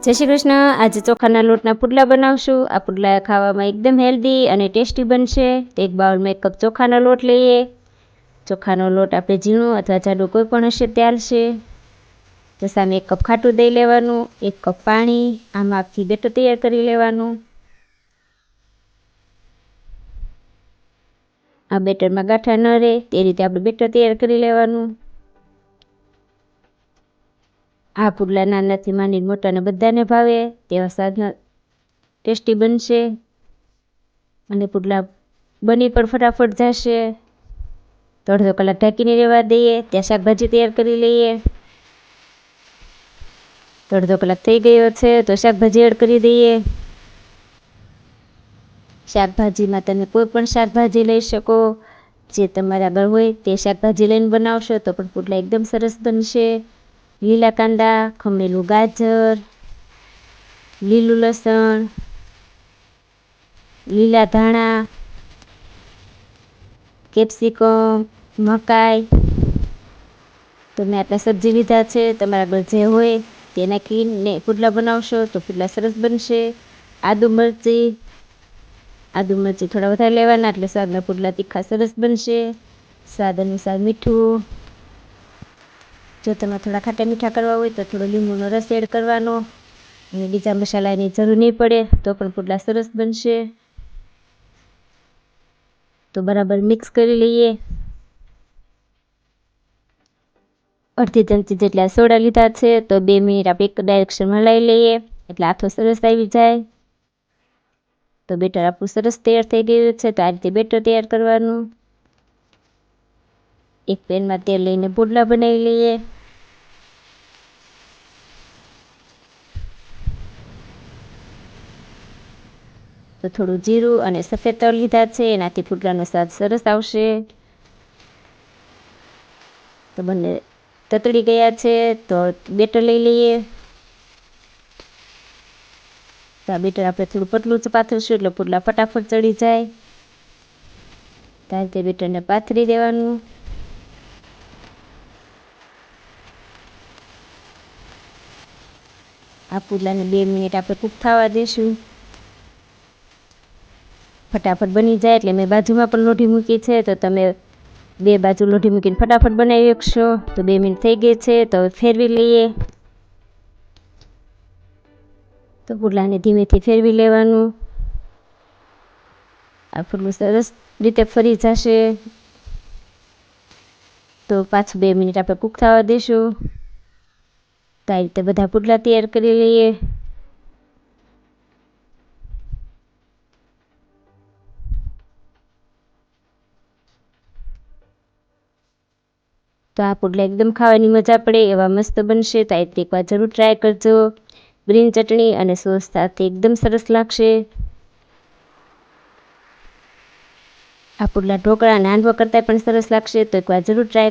જય શ્રી કૃષ્ણ। આજે ચોખાના લોટના પુડલા બનાવશું। આ પુડલા ખાવામાં એકદમ હેલ્ધી અને ટેસ્ટી બનશે। એક બાઉલમાં 1 કપ ચોખાનો લોટ લઈએ। ચોખાનો લોટ આપણે ઝીણો અથવા જાડો કોઈ પણ હશે ચાલશે। તો સામે 1 કપ ખાટું દહીં લેવાનું, 1 કપ પાણી, આ માપથી બેટર તૈયાર કરી લેવાનું। આ બેટરમાં ગાંઠા ન રહે તે રીતે આપણે બેટર તૈયાર કરી લેવાનું। આ પુડલા નાનાથી માંડીને મોટાને બધાને ભાવે તેવા સ્વાદના ટેસ્ટી બનશે અને પુડલા બની પણ ફટાફટ જશે। તો અડધો કલાક ઢાંકીને રહેવા દઈએ। ત્યાં શાકભાજી તૈયાર કરી લઈએ। તો અડધો કલાક થઈ ગયો છે તો શાકભાજી એડ કરી દઈએ। શાકભાજીમાં તમે કોઈ પણ શાકભાજી લઈ શકો, જે તમારા આગળ હોય તે શાકભાજી લઈને બનાવશો તો પણ પુડલા એકદમ સરસ બનશે। લીલા કાંદા, ખમણેલું ગાજર, લીલું લસણ, લીલા ધાણા, કેપ્સિકમ, મકાઈ, તો મેં આટલા સબ્જી લીધા છે। તમારા આગળ જે હોય તે નાખીને પુડલા બનાવશો તો પુડલા સરસ બનશે। આદુ મરચી થોડા વધારે લેવાના એટલે સ્વાદના પુડલા તીખા સરસ બનશે। સ્વાદ અનુસાર મીઠું, જો તમે થોડા ખાટા મીઠા કરવા હોય તો થોડો લીંબુનો રસ એડ કરવાનો અને બીજા મસાલાની જરૂર નહીં પડે તો પણ પુડલા સરસ બનશે। તો બરાબર મિક્સ કરી લઈએ। અડધી ચમચી જેટલા સોડા લીધા છે તો 2 મિનિટ આપણે એક ડાયરેક્શનમાં હલાવી લઈએ એટલે આથો સરસ આવી જાય। તો બેટર આપણું સરસ તૈયાર થઈ ગયું છે। તો આ રીતે બેટર તૈયાર કરવાનું। એક પેનમાં તેલ લઈને પુડલા બનાવી લઈએ। તો થોડું જીરું અને સફેદ તલ લીધા છે, એનાથી પુડલાનો સ્વાદ સરસ આવશે। તો બંને તતડી ગયા છે તો બેટર લઈ લઈએ। તો આ બેટર આપણે થોડું પતલું પાથરશું એટલે પુડલા ફટાફટ ચડી જાય। તો આ રીતે બેટરને પાથરી દેવાનું। આ પુડલાને 2 મિનિટ આપણે કૂક થવા દઈશું। ફટાફટ બની જાય એટલે મેં બાજુમાં પણ લોઢી મૂકી છે તો તમે 2 બાજુ લોઢી મૂકીને ફટાફટ બનાવી શકશો। તો 2 મિનિટ થઈ ગઈ છે તો ફેરવી લઈએ। તો પુડલાને ધીમેથી ફેરવી લેવાનું। આ પુડલું સરસ રીતે ફરી જશે તો પાછું 2 મિનિટ આપણે કૂક થવા દઈશું। તો આ રીતે બધા પુડલા તૈયાર કરી લઈએ। તો આ પુડલા એકદમ ખાવાની મજા પડે એવા મસ્ત બનશે। તો આ રીતે એકવાર જરૂર ટ્રાય કરજો। ગ્રીન ચટણી અને સોસ સાથે એકદમ સરસ લાગશે। આ પુડલા ઢોકળા અને હાંડવો કરતાં પણ સરસ લાગશે। તો એકવાર જરૂર ટ્રાય